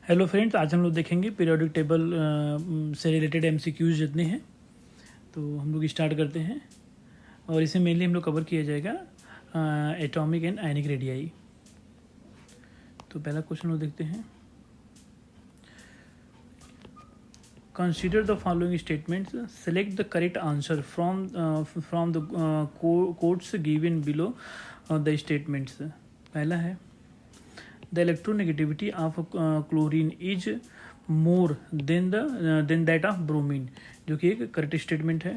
Hello friends, आज हम लोग देखेंगे पीरियोडिक टेबल से रिलेटेड एमसीक्यूज जितने हैं। तो हम लोग स्टार्ट करते हैं और इसे मेनली हम लोग कवर किया जाएगा एटॉमिक एंड आयनिक रेडियाई। तो पहला क्वेश्चन लोग देखते हैं। Consider the following statements, select the correct answer from the codes given below the statements. पहला है the electronegativity of chlorine is more than that of bromine, जो कि एक करेक्ट स्टेटमेंट है।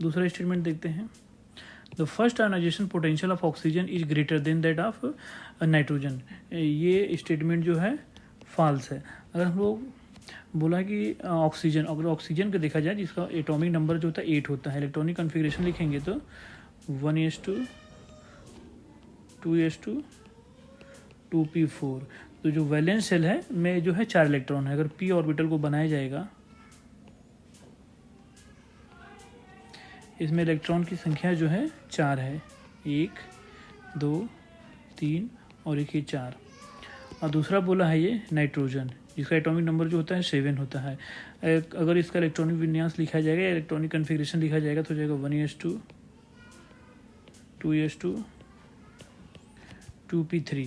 दूसरा स्टेटमेंट देखते हैं। The first ionization potential of oxygen is greater than that of nitrogen. ये स्टेटमेंट जो है फॉल्स है। अगर हम लोग बोला कि ऑक्सीजन, अगर ऑक्सीजन का देखा जाए जिसका एटॉमिक नंबर जो होता है 8 होता है, इलेक्ट्रॉनिक कन्फिग्रेशन लिखेंगे तो 1s2 2s2 2p4। तो जो वैलेंस सेल है में जो है 4 इलेक्ट्रॉन है। अगर p ऑर्बिटल को बनाया जाएगा, इसमें इलेक्ट्रॉन की संख्या जो है 4 है, 1 2 3 और एक ये 4। और दूसरा बोला है ये नाइट्रोजन, जिसका एटॉमिक नंबर जो होता है 7 होता है। अगर इसका इलेक्ट्रॉनिक विन्यास लिखा जाएगा या इलेक्ट्रॉनिक कन्फिग्रेशन लिखा जाएगा तो हो जाएगा 1s2 2s2 2p3।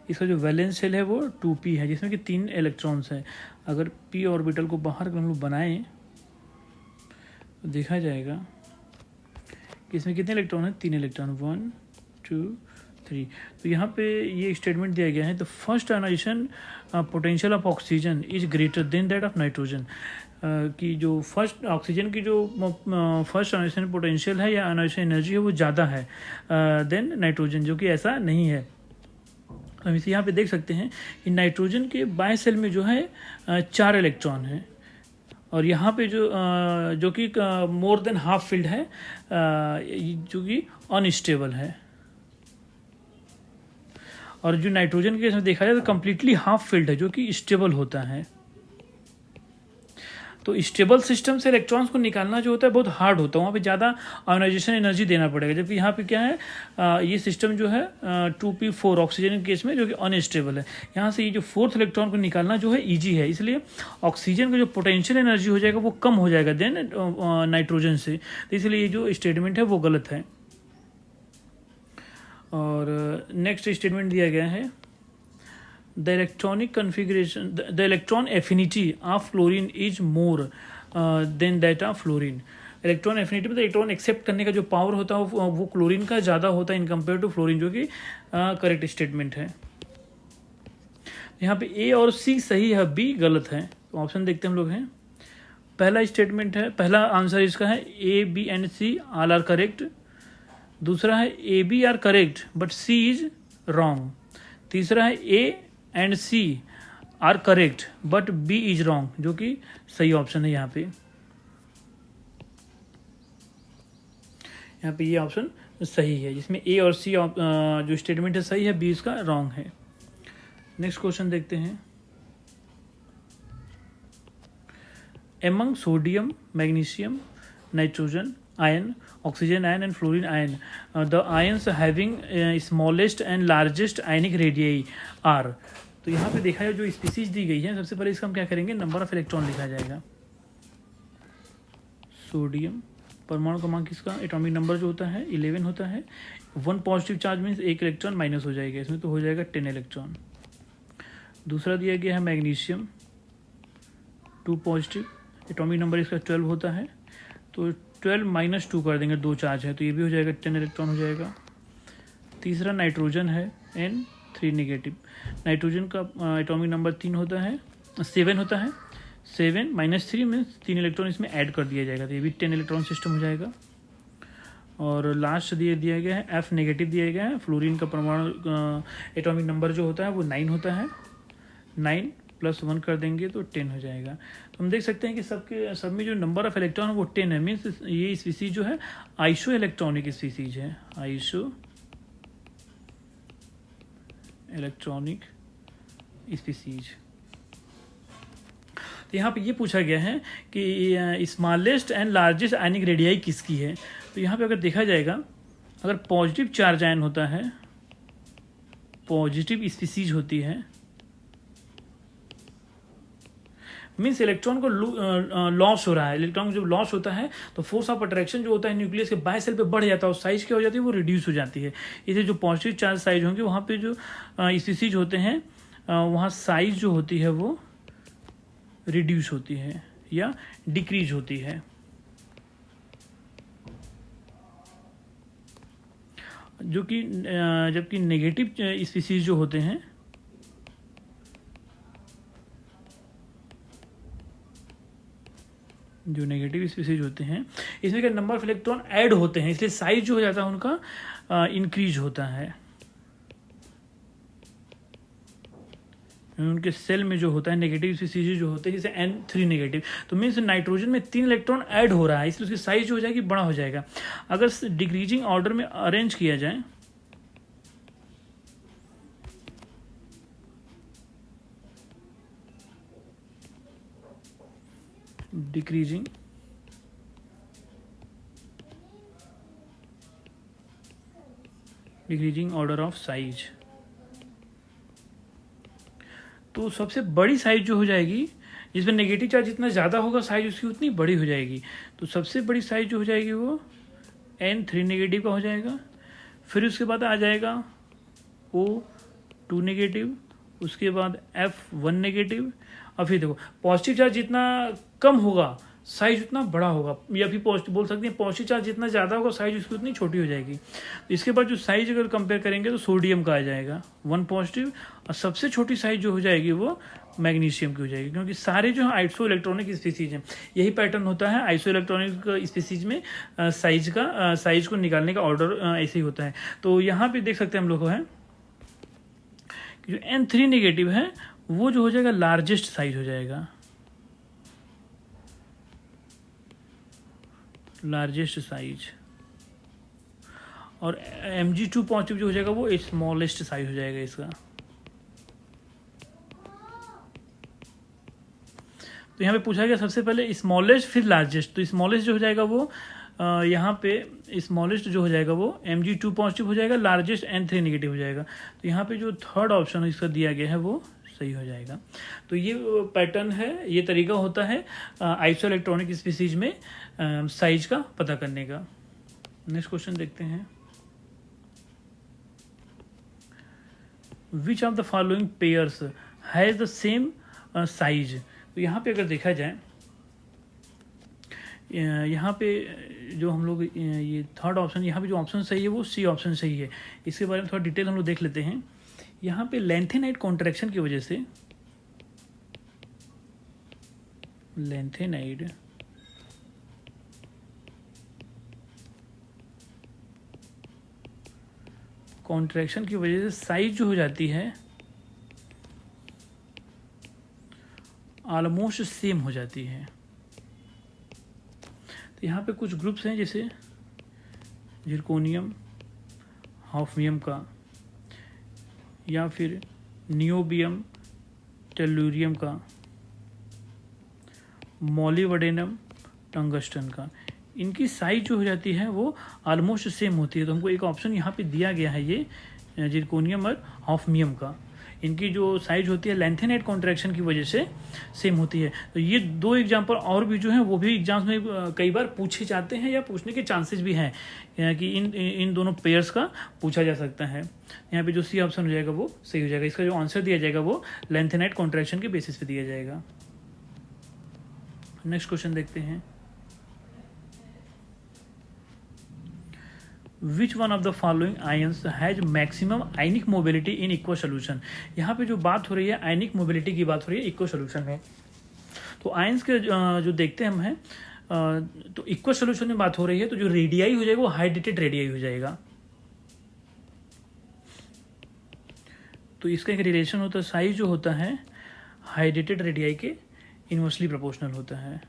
इसका जो वैलेंस सेल है वो 2p है, जिसमें कि 3 इलेक्ट्रॉन्स हैं। अगर p ऑर्बिटल को बाहर हम लोग बनाएं तो देखा जाएगा कि इसमें कितने इलेक्ट्रॉन हैं, 3 इलेक्ट्रॉन, 1 2 3। तो यहाँ पे ये स्टेटमेंट दिया गया है, the first ionization potential of oxygen is greater than that of nitrogen. कि जो फर्स्ट ऑक्सीजन की जो फर्स्ट आयोनाइजेशन पोटेंशियल है या आयोनाइजेशन एनर्जी है वो ज़्यादा है देन नाइट्रोजन, जो कि ऐसा नहीं है। हम इसे यहाँ पे देख सकते हैं कि नाइट्रोजन के बाय सेल में जो है 4 इलेक्ट्रॉन हैं, और यहाँ पे जो कि मोर देन हाफ फील्ड है, जो कि अनस्टेबल है। और जो नाइट्रोजन के केस में देखा जाए तो कम्प्लीटली हाफ फील्ड है, जो कि स्टेबल होता है। तो स्टेबल सिस्टम से इलेक्ट्रॉन्स को निकालना जो होता है बहुत हार्ड होता है, वहाँ पे ज़्यादा आयोनाइजेशन एनर्जी देना पड़ेगा। जबकि यहाँ पे क्या है, ये सिस्टम जो है 2p4 ऑक्सीजन के केस में जो कि अनस्टेबल है, यहाँ से ये जो 4th इलेक्ट्रॉन को निकालना जो है ईजी है। इसलिए ऑक्सीजन का जो पोटेंशियल एनर्जी हो जाएगा वो कम हो जाएगा देन नाइट्रोजन से। तो इसलिए ये जो स्टेटमेंट है वो गलत है। और नेक्स्ट स्टेटमेंट दिया गया है, the electronic configuration the electron affinity of fluorine is more than that of fluorine। Electron affinity मतलब इलेक्ट्रॉन एक्सेप्ट करने का जो पावर होता है वो क्लोरीन का ज़्यादा होता है इन कंपेयर टू फ्लोरीन, जो कि करेक्ट स्टेटमेंट है। यहाँ पे ए और सी सही है, बी गलत है। तो ऑप्शन देखते हैं हम लोग हैं। पहला स्टेटमेंट है, पहला आंसर इसका है A B and C all are correct. दूसरा है A B are correct but C is wrong. तीसरा है A and C are correct but B is wrong, जो कि सही ऑप्शन है। यहाँ पे ये ऑप्शन सही है, जिसमें ए और सी जो स्टेटमेंट है सही है, बी इसका रॉन्ग है। नेक्स्ट क्वेश्चन देखते हैं। Among sodium, magnesium, nitrogen ion, oxygen ion and fluorine ion, the ions having smallest and largest ionic radii are. तो यहाँ पे देखा जाए जो स्पीसीज दी गई है, सबसे पहले इसका हम क्या करेंगे, नंबर ऑफ इलेक्ट्रॉन लिखा जाएगा। सोडियम परमाणु क्रमांक इसका एटॉमिक नंबर जो होता है 11 होता है। 1 positive charge means 1 electron minus हो जाएगा इसमें, तो हो जाएगा 10 इलेक्ट्रॉन। दूसरा दिया गया है मैग्नीशियम, 2 पॉजिटिव, एटॉमिक नंबर इसका 12 होता है, तो 12 - 2 कर देंगे, 2 चार्ज है तो ये भी हो जाएगा 10 इलेक्ट्रॉन हो जाएगा। तीसरा नाइट्रोजन है, N3 नेगेटिव, नाइट्रोजन का एटॉमिक नंबर 3 होता है, 7 होता है। 7 - 3 मीन्स 3 इलेक्ट्रॉन इसमें ऐड कर दिया जाएगा, तो ये भी 10 इलेक्ट्रॉन सिस्टम हो जाएगा। और लास्ट दिया गया है F नेगेटिव दिया गया है। फ्लोरीन का परमाणु एटॉमिक नंबर जो होता है वो 9 होता है, 9 + 1 कर देंगे तो 10 हो जाएगा। तो हम देख सकते हैं कि सब में जो नंबर ऑफ इलेक्ट्रॉन है वो 10 है, मीन्स ये स्पीसीज जो है आइसो इलेक्ट्रॉनिक स्पीसीज है, आइसो इलेक्ट्रॉनिक स्पीसीज। तो यहाँ पे ये पूछा गया है कि smallest and largest ionic radii किसकी है। तो यहाँ पे अगर देखा जाएगा, अगर पॉजिटिव चार्ज आयन होता है पॉजिटिव स्पीसीज होती है, मीन्स इलेक्ट्रॉन को लॉस हो रहा है। इलेक्ट्रॉन जब लॉस होता है तो फोर्स ऑफ अट्रैक्शन जो होता है न्यूक्लियस के बाय सेल पे बढ़ जाता है और साइज क्या हो जाती है, वो रिड्यूस हो जाती है। इसे जो पॉजिटिव चार्ज साइज होंगे वहाँ पे जो स्पीसीज होते हैं वहाँ साइज जो होती है वो रिड्यूस होती है या डिक्रीज होती है। जो कि जबकि नेगेटिव स्पीसीज जो होते हैं जो नेगेटिव स्पीसीज होते हैं इसमें क्या नंबर ऑफ इलेक्ट्रॉन ऐड होते हैं, इसलिए साइज जो हो जाता है उनका इंक्रीज होता है। उनके सेल में जो होता है नेगेटिव स्पीसीज जो होते हैं जैसे N3 नेगेटिव, तो मीन्स नाइट्रोजन में 3 इलेक्ट्रॉन ऐड हो रहा है, इसलिए उसकी साइज जो हो जाएगी बड़ा हो जाएगा। अगर डिक्रीजिंग ऑर्डर में अरेंज किया जाए डिक्रीजिंग ऑर्डर ऑफ साइज, तो सबसे बड़ी साइज जो हो जाएगी जिसमें नेगेटिव चार्ज जितना ज़्यादा होगा साइज उसकी उतनी बड़ी हो जाएगी। तो सबसे बड़ी साइज जो हो जाएगी वो N3 नेगेटिव का हो जाएगा। फिर उसके बाद आ जाएगा O2 नेगेटिव, उसके बाद F1 नेगेटिव। और फिर देखो पॉजिटिव चार्ज जितना कम होगा साइज उतना बड़ा होगा, या फिर पॉजिटिव बोल सकते हैं पॉजिटिव चार्ज जितना ज़्यादा होगा साइज उसकी उतनी छोटी हो जाएगी। तो इसके बाद जो साइज अगर कंपेयर करेंगे तो सोडियम का आ जाएगा 1 पॉजिटिव, और सबसे छोटी साइज जो हो जाएगी वो मैग्नीशियम की हो जाएगी, क्योंकि सारे जो है आइसो इलेक्ट्रॉनिक स्पीसीज हैं। यही पैटर्न होता है आइसो इलेक्ट्रॉनिक स्पीसीज में, साइज को निकालने का ऑर्डर ऐसे ही होता है। तो यहाँ पे देख सकते हैं हम लोग को है कि जो N3 नेगेटिव है वो जो हो जाएगा लार्जेस्ट साइज हो जाएगा, लार्जेस्ट साइज, और Mg2 पॉजिटिव जो हो जाएगा वो स्मॉलेस्ट साइज हो जाएगा इसका। तो यहाँ पे पूछा गया सबसे पहले स्मॉलेस्ट फिर लार्जेस्ट, तो स्मॉलेस्ट जो हो जाएगा वो यहाँ पे स्मॉलेस्ट जो हो जाएगा वो Mg2 पॉजिटिव हो जाएगा, लार्जेस्ट N3 नेगेटिव हो जाएगा। तो यहाँ पे जो थर्ड ऑप्शन इसका दिया गया है वो सही हो जाएगा। तो ये पैटर्न है, ये तरीका होता है आइसो इलेक्ट्रॉनिक स्पीसीज में साइज का पता करने का। नेक्स्ट क्वेश्चन देखते हैं, which of the following pairs has the same size. तो यहाँ पे अगर देखा जाए यहाँ पे जो हम लोग ये थर्ड ऑप्शन, यहाँ पे जो ऑप्शन सही है वो सी ऑप्शन सही है। इसके बारे में थोड़ा डिटेल हम लोग देख लेते हैं। यहाँ पे लेंथेनाइट कॉन्ट्रैक्शन की वजह से लेंथेनाइड कॉन्ट्रैक्शन की वजह से साइज जो हो जाती है ऑलमोस्ट सेम हो जाती है। तो यहाँ पे कुछ ग्रुप्स हैं जैसे जिरकोनियम, हॉफनियम का, या फिर नियोबियम, टेलुरियम का, मॉलिबडेनम, टंगस्टन का, इनकी साइज जो हो जाती है वो ऑलमोस्ट सेम होती है। तो हमको एक ऑप्शन यहाँ पे दिया गया है ये जिरकोनियम और हॉफनियम का, इनकी जो साइज होती है लेंथेनाइट कॉन्ट्रैक्शन की वजह से सेम होती है। तो ये दो एग्जांपल और भी जो हैं वो भी एग्जाम्स में कई बार पूछे जाते हैं या पूछने के चांसेस भी हैं कि इन दोनों पेयर्स का पूछा जा सकता है। यहाँ पे जो सी ऑप्शन हो जाएगा वो सही हो जाएगा, इसका जो आंसर दिया जाएगा वो लेंथेनाइट कॉन्ट्रैक्शन के बेसिस पे दिया जाएगा। नेक्स्ट क्वेश्चन देखते हैं, which one of the following ions has maximum ionic mobility in equal solution. यहाँ पे जो बात हो रही है आयनिक मोबिलिटी की बात हो रही है इक्वल सोल्यूशन में। तो आयंस के जो देखते हैं हम हैं तो इक्वल सोल्यूशन में बात हो रही है, तो जो रेडियाई हो जाएगा वो हाइड्रेटेड रेडियाई हो जाएगा। तो इसका एक रिलेशन होता है, साइज जो होता है हाइड्रेटेड रेडियाई के इनवर्सली प्रोपोर्शनल होता है।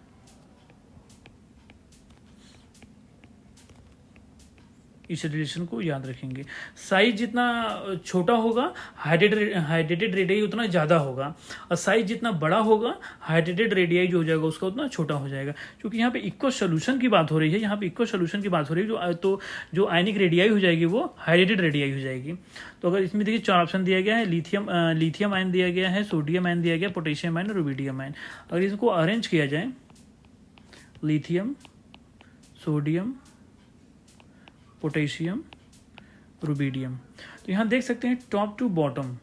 इस रिलेशन को याद रखेंगे। साइज जितना छोटा होगा हाइड्रेटेड रेडियाई उतना ज़्यादा होगा, और साइज जितना बड़ा होगा हाइड्रेटेड रेडियाई जो हो जाएगा उसका उतना छोटा हो जाएगा। क्योंकि यहाँ पे इक्वल सोल्यूशन की बात हो रही है, यहाँ पे इक्वल सोल्यूशन की बात हो रही है, जो आयनिक रेडियाई हो जाएगी वो हाइड्रेटेड रेडियाई हो जाएगी। तो अगर इसमें देखिए 4 ऑप्शन दिया गया है, लिथियम आयन दिया गया है, सोडियम आयन दिया गया, पोटेशियम आयन, रुबिडियम आयन। अगर इसको अरेंज किया जाए, लिथियम, सोडियम, पोटेशियम, रुबिडियम, तो यहाँ देख सकते हैं टॉप टू बॉटम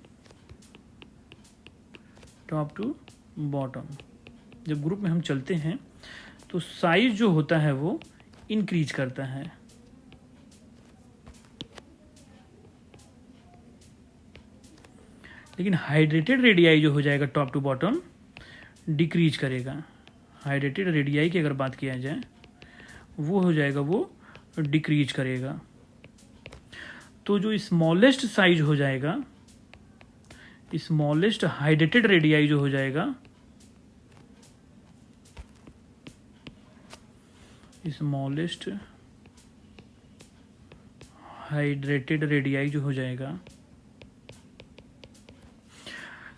जब ग्रुप में हम चलते हैं तो साइज जो होता है वो इंक्रीज करता है, लेकिन हाइड्रेटेड रेडियाई जो हो जाएगा टॉप टू बॉटम डिक्रीज करेगा। हाइड्रेटेड रेडियाई की अगर बात किया जाए वो हो जाएगा, वो डिक्रीज करेगा। तो जो स्मॉलेस्ट साइज हो जाएगा, स्मॉलेस्ट हाइड्रेटेड रेडियाई जो हो जाएगा, स्मॉलेस्ट हाइड्रेटेड रेडियाई जो हो जाएगा,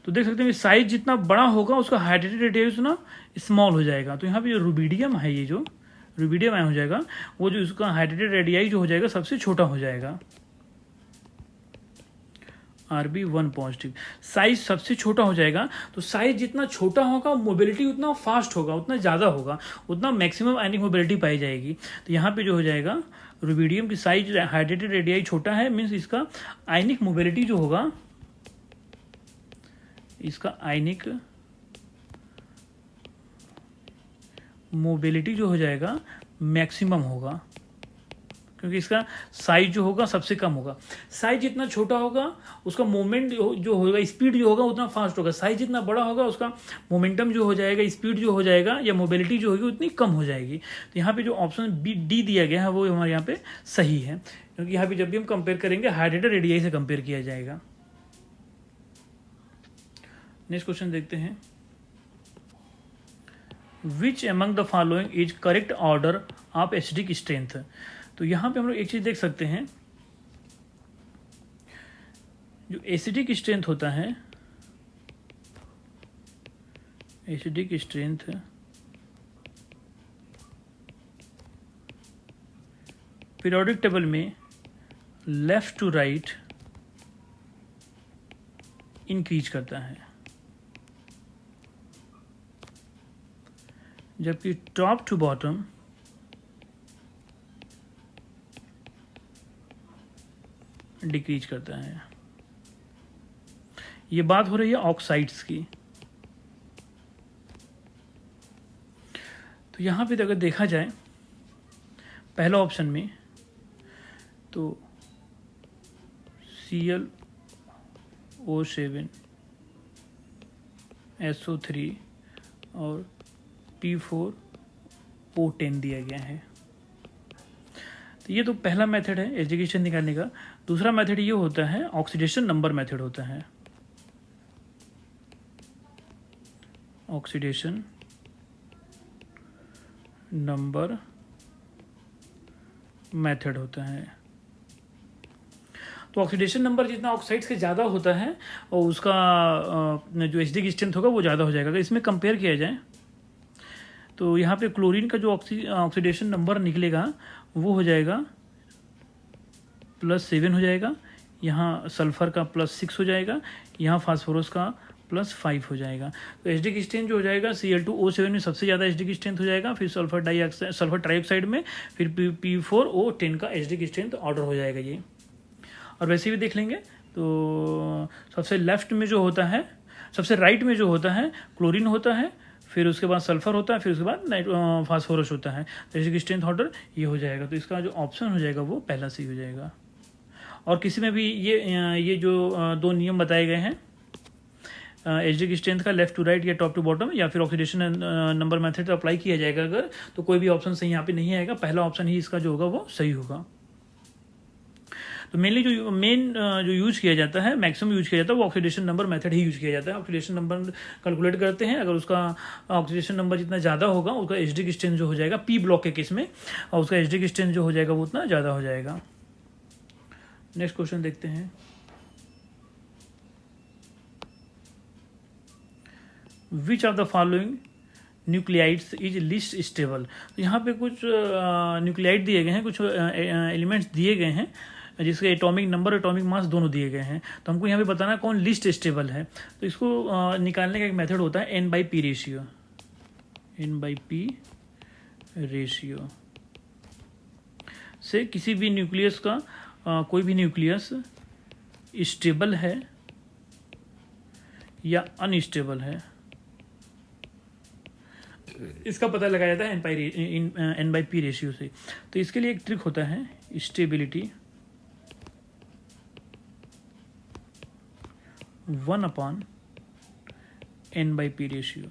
तो देख सकते हैं साइज जितना बड़ा होगा उसका हाइड्रेटेड रेडियाई उतना स्मॉल हो जाएगा। तो यहाँ पे जो रुबिडियम है, ये जो रुबिडियम आयन हो जाएगा, वो जो इसका हाइड्रेटेड रेडियाई जो हो जाएगा सबसे छोटा हो जाएगा, Rb1 पॉजिटिव। साइज सबसे छोटा हो जाएगा, तो साइज जितना छोटा होगा मोबिलिटी उतना फास्ट होगा, उतना ज़्यादा होगा, उतना मैक्सिमम आयनिक मोबिलिटी पाई जाएगी। तो यहाँ पे जो हो जाएगा रुबिडियम की साइज हाइड्रेटेड रेडियाई छोटा है, मीन्स इसका आयनिक मोबिलिटी जो होगा, इसका आयनिक मोबिलिटी जो हो जाएगा मैक्सिमम होगा, क्योंकि इसका साइज जो होगा सबसे कम होगा। साइज जितना छोटा होगा उसका मोमेंट जो होगा, स्पीड जो होगा उतना फास्ट होगा। साइज जितना बड़ा होगा उसका मोमेंटम जो हो जाएगा, स्पीड जो हो जाएगा या मोबिलिटी जो होगी उतनी कम हो जाएगी। तो यहाँ पे जो ऑप्शन डी दिया गया है वो हमारे यहाँ पे सही है, क्योंकि यहाँ पे जब भी हम कंपेयर करेंगे हाइड्रेटेड रेडियाई से कंपेयर किया जाएगा। नेक्स्ट क्वेश्चन देखते हैं, which among the following is correct order of acidic strength. तो यहां पे हम लोग एक चीज देख सकते हैं, जो एसिडिक स्ट्रेंथ होता है, एसिडिक स्ट्रेंथ पीरियोडिक टेबल में लेफ्ट टू राइट इंक्रीज करता है, जबकि टॉप टू बॉटम डिक्रीज करता है। ये बात हो रही है ऑक्साइड्स की। तो यहां पे अगर देखा जाए पहला ऑप्शन में, तो ClO7 SO3 और P4O10 दिया गया है। तो ये तो पहला मेथड है एसिडिक निकालने का। दूसरा मेथड ये होता है ऑक्सीडेशन नंबर मेथड होता है, ऑक्सीडेशन नंबर मेथड होता है। तो ऑक्सीडेशन नंबर जितना ऑक्साइड्स के ज़्यादा होता है और उसका जो एसिडिक स्ट्रेंथ होगा वो ज़्यादा हो जाएगा। अगर इसमें कंपेयर किया जाए तो यहाँ पे क्लोरीन का जो ऑक्सीडेशन नंबर निकलेगा वो हो जाएगा +7 हो जाएगा, यहाँ सल्फर का +6 हो जाएगा, यहाँ फास्फोरस का +5 हो जाएगा। तो एसिडिक स्ट्रेंथ जो हो जाएगा Cl2O7 में सबसे ज़्यादा एसिडिक स्ट्रेंथ हो जाएगा, फिर सल्फर ट्राइऑक्साइड में, फिर P4O10 का एसिडिक स्ट्रेंथ ऑर्डर हो जाएगा ये। और वैसे भी देख लेंगे तो सबसे लेफ्ट में जो होता है, सबसे राइट में जो होता है क्लोरीन होता है, फिर उसके बाद सल्फर होता है, फिर उसके बाद फास्फोरस होता है। तो एसिडिक स्ट्रेंथ ऑर्डर ये हो जाएगा। तो इसका जो ऑप्शन हो जाएगा वो पहला सही हो जाएगा। और किसी में भी ये जो दो नियम बताए गए हैं एसिडिक स्ट्रेंथ का, लेफ्ट टू राइट या टॉप टू बॉटम या फिर ऑक्सीडेशन नंबर मेथड अप्लाई किया जाएगा अगर, तो कोई भी ऑप्शन सही यहाँ पे नहीं आएगा, पहला ऑप्शन ही इसका जो होगा वो सही होगा। तो मेनली जो यूज किया जाता है, मैक्सिमम यूज किया जाता है वो ऑक्सीडेशन नंबर मेथड ही यूज किया जाता है। ऑक्सीडेशन नंबर कैलकुलेट करते हैं, अगर उसका ऑक्सीडेशन नंबर जितना ज़्यादा होगा उसका एसिडिक स्ट्रेंथ जो हो जाएगा P ब्लॉक के केस में, और उसका एसिडिक स्ट्रेंथ जो हो जाएगा वो उतना ज़्यादा हो जाएगा। नेक्स्ट क्वेश्चन देखते हैं। Which of the following nuclides is list stable. तो यहाँ पे कुछ न्यूक्लियाइड दिए गए हैं, कुछ एलिमेंट्स दिए गए हैं जिसके एटॉमिक नंबर एटॉमिक मास दोनों दिए गए हैं। तो हमको यहाँ पे बताना कौन लिस्ट स्टेबल है। तो इसको निकालने का एक मेथड होता है n/p रेशियो। n/p रेशियो से किसी भी न्यूक्लियस का कोई भी न्यूक्लियस स्टेबल है या अनस्टेबल है, इसका पता लगाया जाता है n/p रेशियो से। तो इसके लिए एक ट्रिक होता है स्टेबिलिटी 1/n/p रेशियो।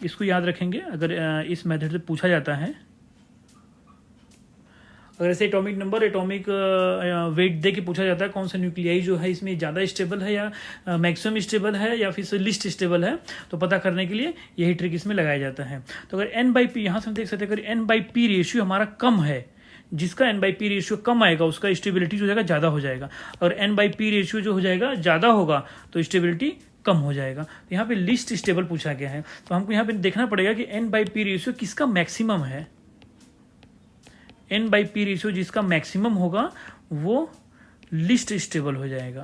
इसको याद रखेंगे अगर इस मेथड से पूछा जाता है। अगर ऐसे एटॉमिक नंबर एटॉमिक वेट दे के पूछा जाता है कौन सा न्यूक्लियाई जो है इसमें ज़्यादा स्टेबल है या मैक्सिमम स्टेबल है या फिर लिस्ट स्टेबल है, तो पता करने के लिए यही ट्रिक इसमें लगाया जाता है। तो अगर n/p यहाँ से हम देख सकते हैं, अगर n/p रेशियो हमारा कम है, जिसका n/p रेशियो कम आएगा उसका स्टेबिलिटी जो जाएगा ज़्यादा हो जाएगा, और n/p रेशियो जो हो जाएगा ज़्यादा होगा तो स्टेबिलिटी कम हो जाएगा। तो यहाँ पे लिस्ट स्टेबल पूछा गया है, तो हमको यहाँ पे देखना पड़ेगा कि n/p रेशियो किसका मैक्सिमम है। n/p रेशियो जिसका मैक्सिमम होगा वो लिस्ट स्टेबल हो जाएगा।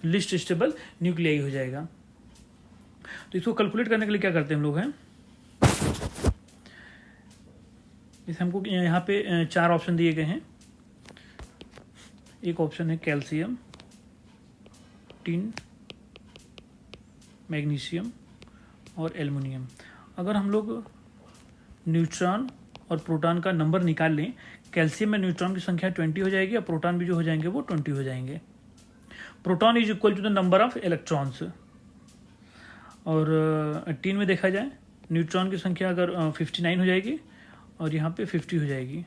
लिस्ट स्टेबल न्यूक्लियाई हो जाएगा। तो इसको कैलकुलेट करने के लिए क्या करते हैं हम लोग हैं, इसे हमको यहाँ पे 4 ऑप्शन दिए गए हैं। एक ऑप्शन है कैल्शियम, टिन, मैग्नीशियम और एल्युमिनियम। अगर हम लोग न्यूट्रॉन और प्रोटॉन का नंबर निकाल लें, कैल्शियम में न्यूट्रॉन की संख्या 20 हो जाएगी और प्रोटॉन भी जो हो जाएंगे वो 20 हो जाएंगे। Proton is equal to the number of electrons. और टिन में देखा जाए न्यूट्रॉन की संख्या अगर 59 हो जाएगी और यहाँ पे 50 हो जाएगी।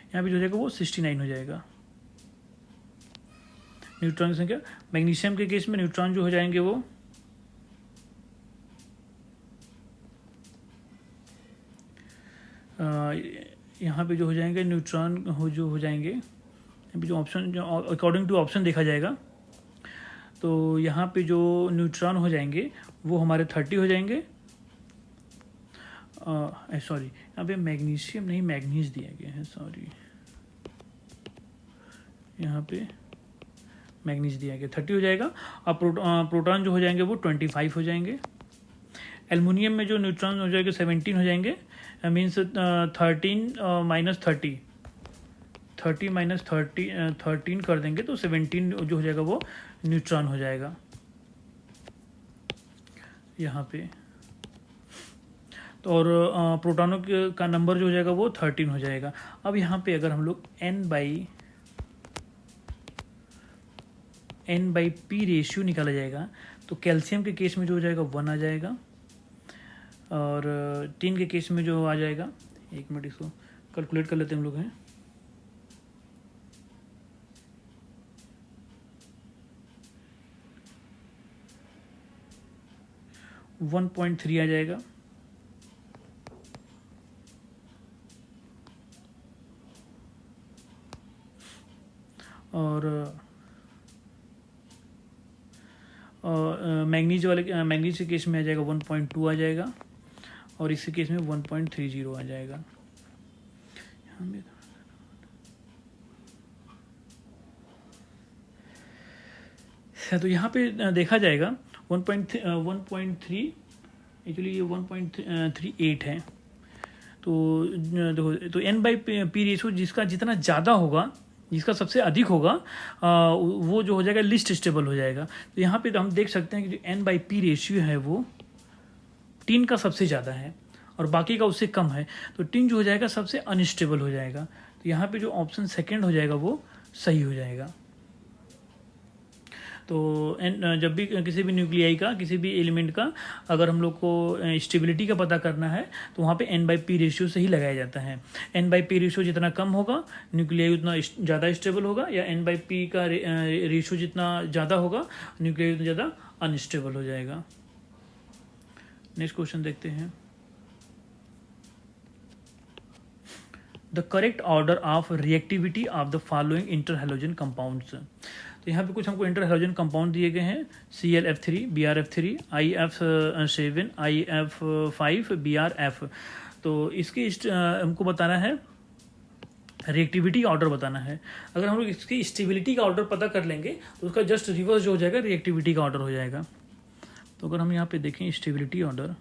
यहाँ पे जो हो जाएगा वो 69 हो जाएगा न्यूट्रॉन की संख्या। मैग्नीशियम के केस में न्यूट्रॉन जो हो जाएंगे वो यहाँ पे जो हो जाएंगे न्यूट्रॉन जो हो जाएंगे, यहाँ पे जो ऑप्शन जो अकॉर्डिंग टू ऑप्शन देखा जाएगा तो यहाँ पे जो न्यूट्रॉन हो जाएंगे वो हमारे 30 हो जाएंगे। सॉरी, यहाँ पे मैग्नीशियम नहीं मैग्नीज दिया गया है, सॉरी, यहाँ पे मैग्नीज दिया गया 30 हो जाएगा। और प्रोटॉन जो हो जाएंगे वो 25 हो जाएंगे। एल्युमिनियम में जो न्यूट्रॉन हो जाएंगे 17 हो जाएंगे, मीन्स 13 माइनस 30 माइनस 13 कर देंगे तो 17 जो हो जाएगा वो न्यूट्रॉन हो जाएगा यहाँ पे। तो और प्रोटॉनों का नंबर जो हो जाएगा वो 13 हो जाएगा। अब यहाँ पे अगर हम लोग n/p रेशियो निकाला जाएगा तो कैल्शियम के केस में जो हो जाएगा 1 आ जाएगा, और टिन के केस में जो आ जाएगा, एक मिनट इसको कैलकुलेट कर लेते हैं हम लोग हैं। वन 1.3 आ जाएगा, और मैग्नीज के केस में आ जाएगा 1.2 आ जाएगा, और इसी केस में 1.30 आ जाएगा। तो यहाँ पे देखा जाएगा 1.3 एक्चुअली ये 1.38 है। तो देखो, तो n/p रेशियो जिसका जितना ज़्यादा होगा, जिसका सबसे अधिक होगा वो जो हो जाएगा लिस्ट स्टेबल हो जाएगा। तो यहाँ पे तो हम देख सकते हैं कि जो n/p रेशियो है वो टिन का सबसे ज़्यादा है और बाकी का उससे कम है, तो टिन जो हो जाएगा सबसे अनस्टेबल हो जाएगा। तो यहाँ पे जो ऑप्शन सेकंड हो जाएगा वो सही हो जाएगा। तो जब भी किसी भी न्यूक्लियाई का, किसी भी एलिमेंट का अगर हम लोग को स्टेबिलिटी का पता करना है तो वहाँ पे N/P रेशियो से ही लगाया जाता है। N/P रेशियो जितना कम होगा न्यूक्लियाई उतना ज़्यादा स्टेबल होगा, या N/P का रेशियो जितना ज़्यादा होगा न्यूक्लियाई उतना ज़्यादा अनस्टेबल हो जाएगा। नेक्स्ट क्वेश्चन देखते हैं। The correct order of reactivity of the following inter halogen compounds. तो यहाँ पे कुछ हमको इंटर हैलोजन कंपाउंड दिए गए हैं, ClF3, BrF3, IF7, IF5, BrF। तो इसकी हमको बताना है रिएक्टिविटी ऑर्डर बताना है। अगर हम लोग इसकी स्टेबिलिटी का ऑर्डर पता कर लेंगे तो उसका जस्ट रिवर्स जो हो जाएगा रिएक्टिविटी का ऑर्डर हो जाएगा। तो अगर हम यहाँ पे देखें स्टेबिलिटी ऑर्डर,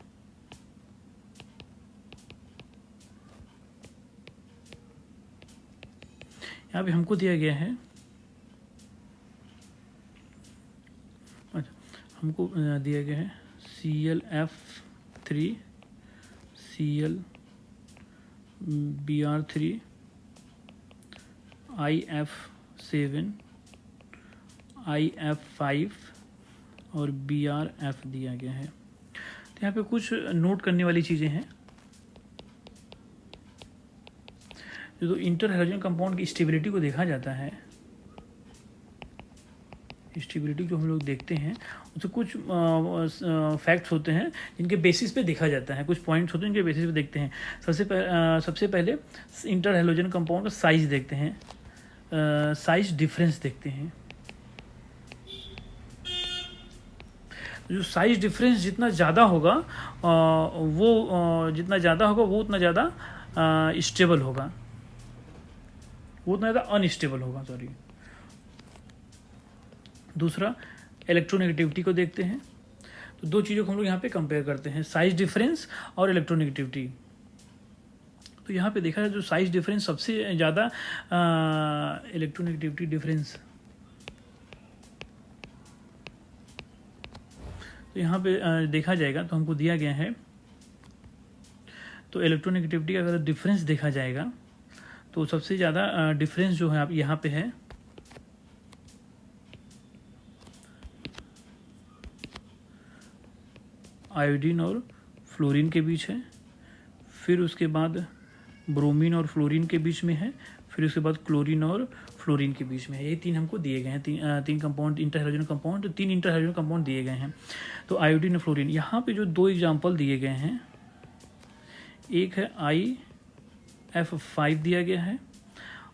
यहाँ पे हमको दिया गया है, अच्छा हमको दिया गया है ClF3, Cl, Br3, IF7, IF5 और BrF दिया गया है। तो यहाँ पे कुछ नोट करने वाली चीज़ें हैं। जो इंटर हैलोजन कंपाउंड की स्टेबिलिटी को देखा जाता है, स्टेबिलिटी जो हम लोग देखते हैं उससे कुछ फैक्ट्स होते हैं जिनके बेसिस पे देखा जाता है, कुछ पॉइंट्स होते हैं जिनके बेसिस पे देखते हैं। सबसे पहले इंटर हैलोजन कंपाउंड का साइज देखते हैं, साइज डिफरेंस देखते हैं। जो साइज डिफरेंस जितना ज़्यादा होगा वो उतना ज़्यादा स्टेबल होगा, वो उतना ज़्यादा अनस्टेबल होगा, सॉरी। दूसरा इलेक्ट्रोनेगेटिविटी को देखते हैं। तो दो चीज़ों को हम लोग यहाँ पे कंपेयर करते हैं, साइज डिफरेंस और इलेक्ट्रोनेगेटिविटी। तो यहाँ पे देखा है जो साइज डिफरेंस सबसे ज़्यादा इलेक्ट्रोनेगेटिविटी डिफरेंस, तो यहाँ पे देखा जाएगा तो हमको दिया गया है। तो इलेक्ट्रोनेगेटिविटी का अगर डिफरेंस देखा जाएगा तो सबसे ज़्यादा डिफरेंस जो है आप यहाँ पे है आयोडीन और फ्लोरीन के बीच है, फिर उसके बाद ब्रोमीन और फ्लोरीन के बीच में है, फिर उसके बाद क्लोरीन और फ्लोरीन के बीच में है। ये तीन हमको दिए गए हैं, तीन कंपाउंड इंटर हैलोजन कंपाउंड, तो 3 इंटर हैलोजन कंपाउंड दिए गए हैं। तो आयोडीन और फ्लोरीन, यहाँ पे जो 2 एग्जाम्पल दिए गए हैं, एक है IF5 दिया गया है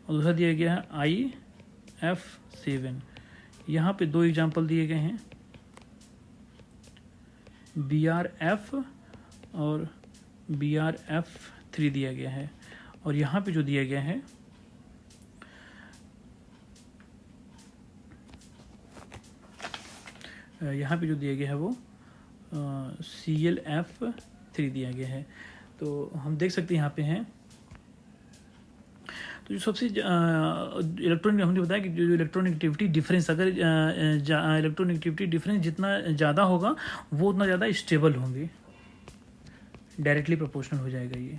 और दूसरा दिया गया है IF7। यहाँ पे 2 एग्जाम्पल दिए गए हैं, BrF और BrF3 दिया गया है। और यहाँ पे जो दिया गया है वो ClF3 दिया गया है। तो हम देख सकते हैं यहाँ पे हैं। तो जो सबसे इलेक्ट्रॉनिक, हमने बताया कि जो इलेक्ट्रोनेगेटिविटी डिफरेंस, अगर इलेक्ट्रोनेगेटिविटी डिफरेंस जितना ज़्यादा होगा वो उतना ज़्यादा स्टेबल होंगे, डायरेक्टली प्रोपोर्शनल हो जाएगा। ये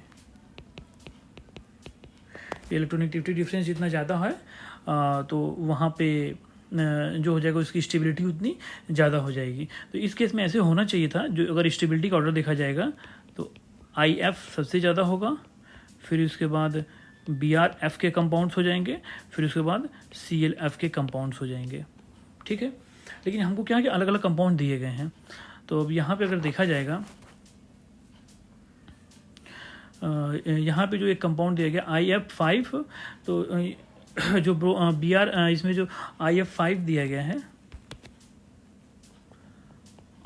इलेक्ट्रोनेगेटिविटी डिफरेंस जितना ज़्यादा है तो वहाँ पे जो हो जाएगा उसकी स्टेबिलिटी उतनी ज़्यादा हो जाएगी। तो इस केस में ऐसे होना चाहिए था, जो अगर स्टेबिलिटी का ऑर्डर देखा जाएगा तो IF सबसे ज़्यादा होगा, फिर उसके बाद BrF के कंपाउंड्स हो जाएंगे, फिर उसके बाद ClF के कंपाउंड्स हो जाएंगे, ठीक है। लेकिन हमको क्या है कि अलग अलग कंपाउंड दिए गए हैं। तो अब यहाँ पे अगर देखा जाएगा, यहाँ पे जो एक कंपाउंड दिया गया IF5, तो जो इसमें जो IF5 दिया गया है,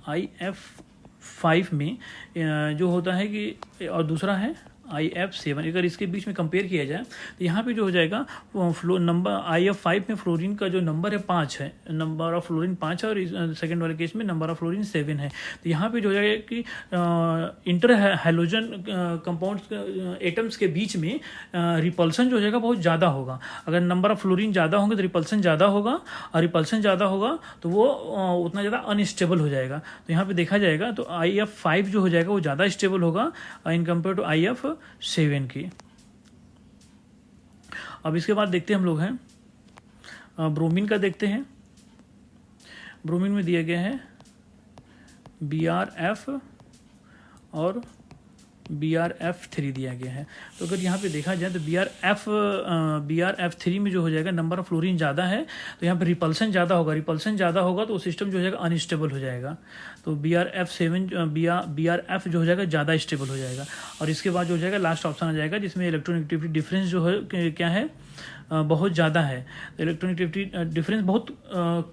IF5 में जो होता है कि, और दूसरा है IF7, अगर इसके बीच में कंपेयर किया जाए तो यहाँ पे जो हो जाएगा फ्लो नंबर IF5 में फ्लोरीन का जो नंबर है 5 है, नंबर ऑफ फ्लोरीन 5 है, और सेकंड वाले केस में नंबर ऑफ फ्लोरीन 7 है। तो यहाँ पे जो हो जाएगा कि इंटर हैलोजन कंपाउंड्स एटम्स के बीच में रिपल्सन जो हो जाएगा बहुत ज़्यादा होगा। अगर नंबर ऑफ फ्लोरीन ज़्यादा होंगे तो रिपल्सन ज़्यादा होगा, और रिपल्सन ज़्यादा होगा तो वो उतना ज़्यादा अनस्टेबल हो जाएगा। तो यहाँ पे देखा जाएगा तो IF5 जो हो जाएगा वो ज़्यादा स्टेबल होगा इन कंपेयर टू IF7 की। अब इसके बाद देखते हैं हम लोग हैं ब्रोमीन का, देखते हैं ब्रोमीन में दिया गया है BrF और BrF3 दिया गया है। तो अगर यहाँ पे देखा जाए तो BrF3 में जो हो जाएगा, नंबर ऑफ फ्लोरीन ज़्यादा है तो यहाँ पे रिपल्सन ज़्यादा होगा, रिपल्सन ज़्यादा होगा तो सिस्टम जो हो जाएगा अनस्टेबल हो जाएगा। तो BrF जो हो जाएगा ज़्यादा स्टेबल हो जाएगा। और इसके बाद जो हो जाएगा लास्ट ऑप्शन आ जाएगा जिसमें इलेक्ट्रोनेगेटिविटी डिफरेंस जो है क्या है, बहुत ज़्यादा है। तो इलेक्ट्रोनेगेटिविटी डिफरेंस बहुत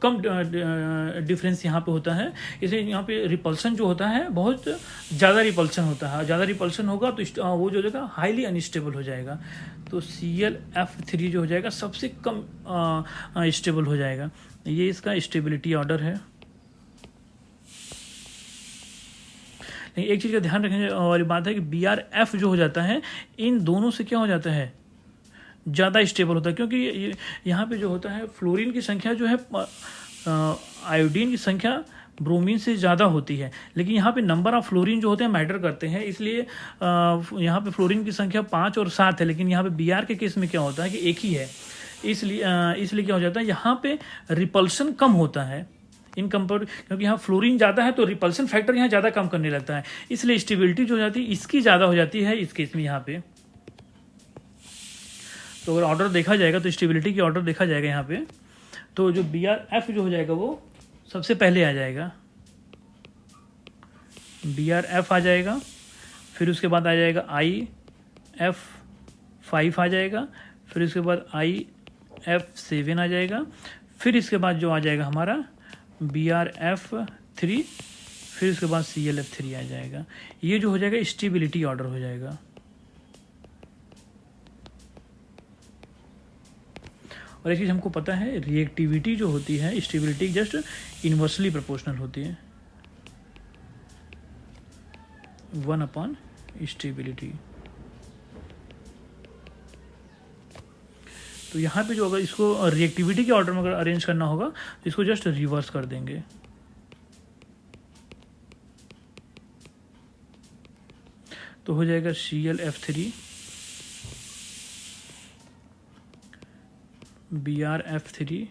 कम डिफरेंस यहाँ पे होता है, इसलिए यहाँ पे रिपल्सन जो होता है बहुत ज़्यादा रिपल्सन होता है। ज़्यादा रिपल्सन होगा तो वो जो होगा हाईली अनस्टेबल हो जाएगा। तो ClF3 जो हो जाएगा सबसे कम स्टेबल हो जाएगा। ये इसका स्टेबिलिटी ऑर्डर है। लेकिन एक चीज़ का ध्यान रखने वाली बात है कि BrF जो हो जाता है इन दोनों से क्या हो जाता है, ज़्यादा स्टेबल होता है, क्योंकि यहाँ पे जो होता है फ्लोरीन की संख्या जो है आयोडीन की संख्या ब्रोमीन से ज़्यादा होती है, लेकिन यहाँ पे नंबर ऑफ फ्लोरीन जो होते हैं मैटर करते हैं। इसलिए यहाँ पे फ्लोरीन की संख्या 5 और 7 है, लेकिन यहाँ पे Br के केस में क्या होता है कि एक ही है। इसलिए क्या हो जाता है, यहाँ पे रिपल्सन कम होता है इन कंपेयर, क्योंकि यहाँ फ्लोरीन ज़्यादा है तो रिपल्सन फैक्टर यहाँ ज़्यादा कम करने लगता है, इसलिए स्टेबिलिटी जो हो जाती है इसकी ज़्यादा हो जाती है इस केस में यहाँ पे। तो अगर ऑर्डर देखा जाएगा तो स्टेबिलिटी की ऑर्डर देखा जाएगा यहाँ पे, तो जो BrF जो हो जाएगा वो सबसे पहले आ जाएगा, BrF आ जाएगा, फिर उसके बाद आ जाएगा IF5 आ जाएगा, फिर उसके बाद IF7 आ जाएगा, फिर इसके बाद जो आ जाएगा हमारा BrF3, फिर उसके बाद ClF3 आ जाएगा। ये जो हो जाएगा स्टेबिलिटी ऑर्डर हो जाएगा। और एक चीज़ हमको पता है, रिएक्टिविटी जो होती है स्टेबिलिटी जस्ट इन्वर्सली प्रोपोर्शनल होती है 1/स्टेबिलिटी। तो यहाँ पे जो अगर इसको रिएक्टिविटी के ऑर्डर में अगर अरेंज करना होगा तो इसको जस्ट रिवर्स कर देंगे। तो हो जाएगा ClF3 BrF3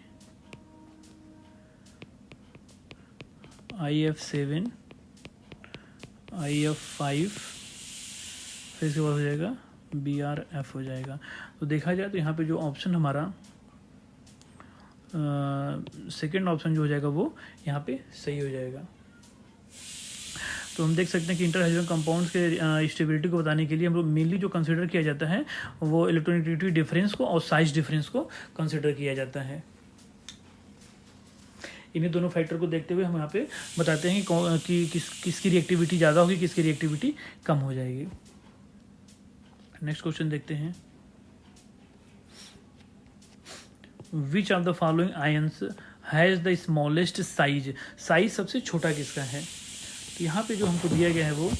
IF7 IF5, फिर इसके बाद हो जाएगा BrF हो जाएगा। तो देखा जाए तो यहाँ पे जो ऑप्शन हमारा सेकेंड ऑप्शन जो हो जाएगा वो यहाँ पे सही हो जाएगा। तो हम देख सकते हैं कि इंटरहाइड्रोजन कंपाउंड्स के स्टेबिलिटी को बताने के लिए हम लोग मेनली जो कंसिडर किया जाता है वो इलेक्ट्रोनेगेटिविटी डिफरेंस को और साइज डिफरेंस को कंसिडर किया जाता है। इन्हीं दोनों फैक्टर को देखते हुए हम यहाँ पे बताते हैं कि किसकी रिएक्टिविटी ज़्यादा होगी, किसकी रिएक्टिविटी कम हो जाएगी। नेक्स्ट क्वेश्चन देखते हैं, which of the following ions has the smallest size. Size सबसे छोटा किसका है? तो यहाँ पे जो हमको दिया गया है वो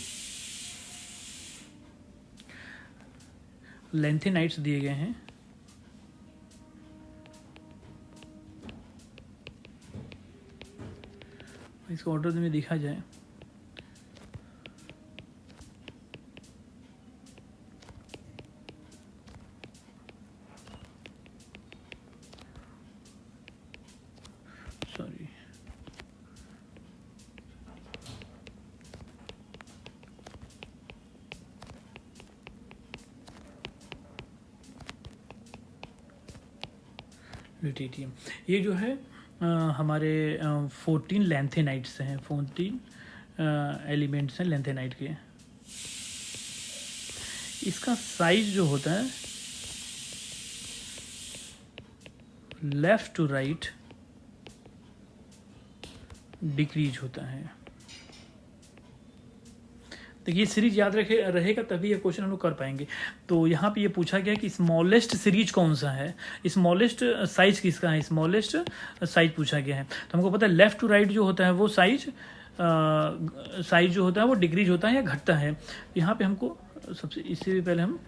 लैंथेनाइट्स दिए गए हैं। इसको ऑर्डर में देखा जाए सॉरी ल्यूटेटियम, ये जो है हमारे 14 लैंथेनाइट्स हैं, 14 एलिमेंट्स हैं लैंथेनाइट के। इसका साइज जो होता है लेफ्ट टू राइट डिक्रीज होता है। देखिए सीरीज याद रहेगा तभी ये क्वेश्चन हम लोग कर पाएंगे। तो यहाँ पे ये पूछा गया कि स्मॉलेस्ट सीरीज कौन सा है, स्मॉलेस्ट साइज किसका है, स्मॉलेस्ट साइज पूछा गया है। तो हमको पता है लेफ्ट टू राइट जो होता है वो साइज जो होता है वो डिक्रीज होता है या घटता है। यहाँ पे हमको सबसे इससे भी पहले हम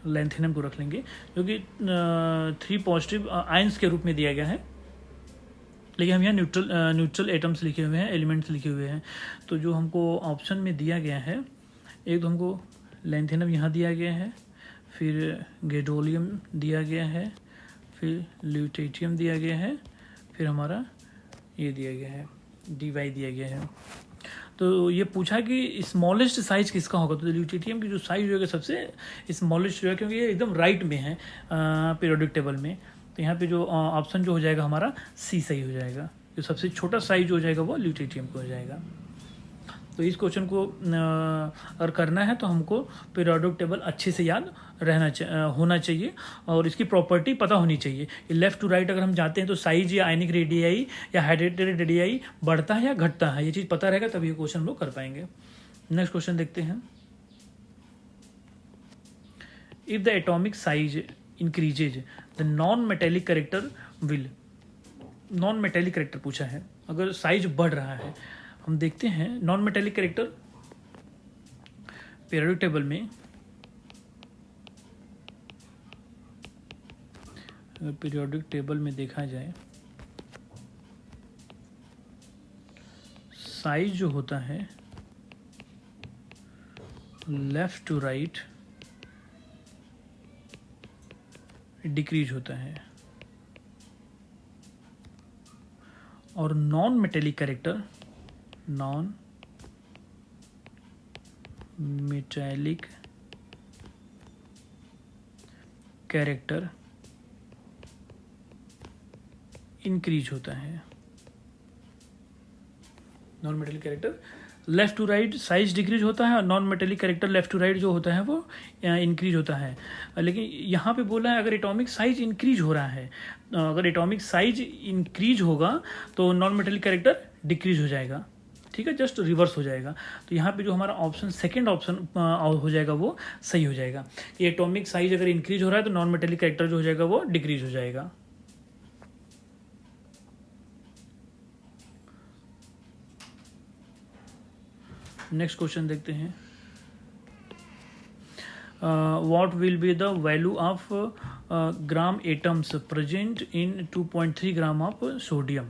लैंथेनम को रख लेंगे जो कि 3 पॉजिटिव आयंस के रूप में दिया गया है, लेकिन हम यहाँ न्यूट्रल एटम्स लिखे हुए हैं, एलिमेंट्स लिखे हुए हैं। तो जो हमको ऑप्शन में दिया गया है, एक तो हमको लैंथेनम यहाँ दिया गया है, फिर गैडोलियम दिया गया है, फिर ल्यूटेटियम दिया गया है, फिर हमारा ये दिया गया है, dy दिया गया है। तो ये पूछा कि स्मॉलेस्ट साइज किसका होगा, तो ल्यूटेटियम की जो साइज होगा सबसे स्मॉलेस्ट जो है, क्योंकि ये एकदम राइट में है पीरियोडिक टेबल में, तो यहाँ पे जो ऑप्शन जो हो जाएगा हमारा सी सही हो जाएगा। जो सबसे छोटा साइज हो जाएगा वो ल्यूटेटियम का हो जाएगा। तो इस क्वेश्चन को अगर करना है तो हमको पीरियोडिक टेबल अच्छे से याद होना चाहिए और इसकी प्रॉपर्टी पता होनी चाहिए। लेफ्ट टू राइट अगर हम जाते हैं तो साइज या आयनिक रेडियाई या हाइड्रेटेड रेडियाई बढ़ता है या घटता है, ये चीज़ पता रहेगा तभी ये क्वेश्चन हम लोग कर पाएंगे। नेक्स्ट क्वेश्चन देखते हैं। If the atomic size increases the non metallic character will, non metallic character पूछा है, अगर साइज बढ़ रहा है, हम देखते हैं non metallic character periodic table में, अगर पीरियोडिक टेबल में देखा जाए साइज जो होता है लेफ्ट टू राइट डिक्रीज होता है और non metallic character, non metallic character increase होता है। Non metallic character left to right size decrease होता है और non metallic character left to right जो होता है वो इंक्रीज होता है। लेकिन यहाँ पे बोला है अगर एटॉमिक साइज इंक्रीज हो रहा है, अगर एटॉमिक साइज इंक्रीज होगा तो नॉन मेटेलिक कैरेक्टर डिक्रीज हो जाएगा, ठीक है, जस्ट रिवर्स हो जाएगा। तो यहाँ पे जो हमारा ऑप्शन सेकंड ऑप्शन हो जाएगा वो सही हो जाएगा कि एटॉमिक साइज अगर इंक्रीज हो रहा है तो नॉन मेटेलिक कैरेक्टर जो हो जाएगा वो डिक्रीज हो जाएगा। नेक्स्ट क्वेश्चन देखते हैं। What will be the value of gram atoms present in 2.3 gram of sodium,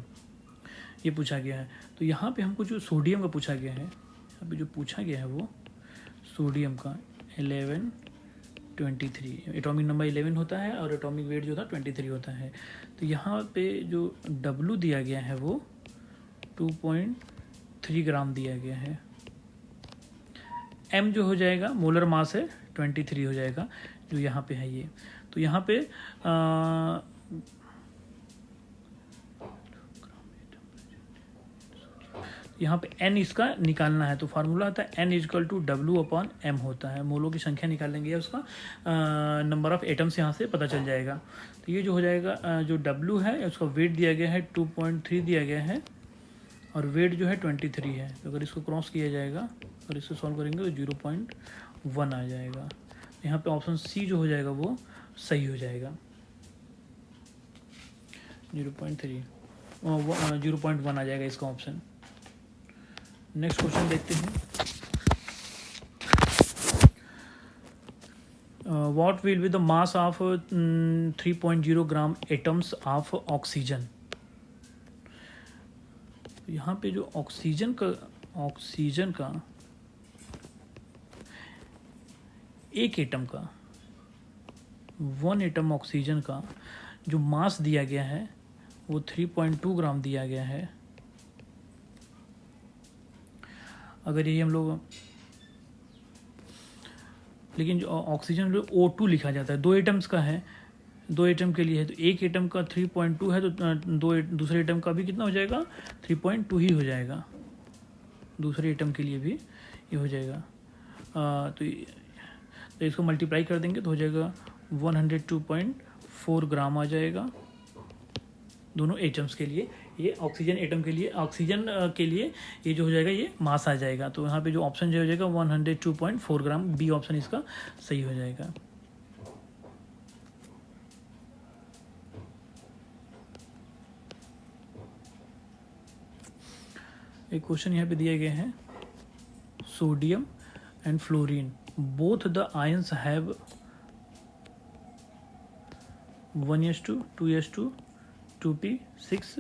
ये पूछा गया है। तो यहाँ पे हमको जो सोडियम का पूछा गया है, यहाँ पे जो पूछा गया है वो सोडियम का 1123, एटॉमिक नंबर 11 होता है और एटॉमिक वेट जो था 23 होता है। तो यहाँ पे जो W दिया गया है वो 2.3 ग्राम दिया गया है। M जो हो जाएगा मोलर मास है 23 हो जाएगा जो यहाँ पे है ये। तो यहाँ पे यहाँ पे n इसका निकालना है, तो फार्मूला आता है n इजकल टू W/m होता है। मोलों की संख्या निकालेंगे या उसका नंबर ऑफ एटम्स यहाँ से पता चल जाएगा। तो ये जो हो जाएगा जो W है उसका वेट दिया गया है 2.3 दिया गया है और वेट जो है 23 है। तो अगर इसको क्रॉस किया जाएगा और इसको सॉल्व करेंगे तो 0.1 आ जाएगा। यहाँ पे ऑप्शन सी जो हो जाएगा वो सही हो जाएगा, 0.1 आ जाएगा इसका ऑप्शन। नेक्स्ट क्वेश्चन देखते हैं। What will be the mass of 3.0 gram atoms of oxygen. यहाँ पे जो ऑक्सीजन का एक एटम का 1 एटम ऑक्सीजन का जो मास दिया गया है वो 3.2 ग्राम दिया गया है। अगर ये हम लोग, लेकिन जो ऑक्सीजन जो O2 लिखा जाता है 2 एटम्स का है, 2 एटम के लिए है, तो एक एटम का 3.2 है तो दूसरे एटम का भी कितना हो जाएगा 3.2 ही हो जाएगा, दूसरे एटम के लिए भी ये हो जाएगा। तो इसको मल्टीप्लाई कर देंगे तो हो जाएगा 102.4 ग्राम आ जाएगा दोनों एटम्स के लिए। ये ऑक्सीजन एटम के लिए, ऑक्सीजन के लिए ये जो हो जाएगा ये मास आ जाएगा। तो यहाँ पे जो ऑप्शन जो हो जाएगा 102.4 ग्राम, बी ऑप्शन इसका सही हो जाएगा। एक क्वेश्चन यहाँ पे दिए गए हैं, sodium and fluorine both the ions have 1s2 2s2 2p6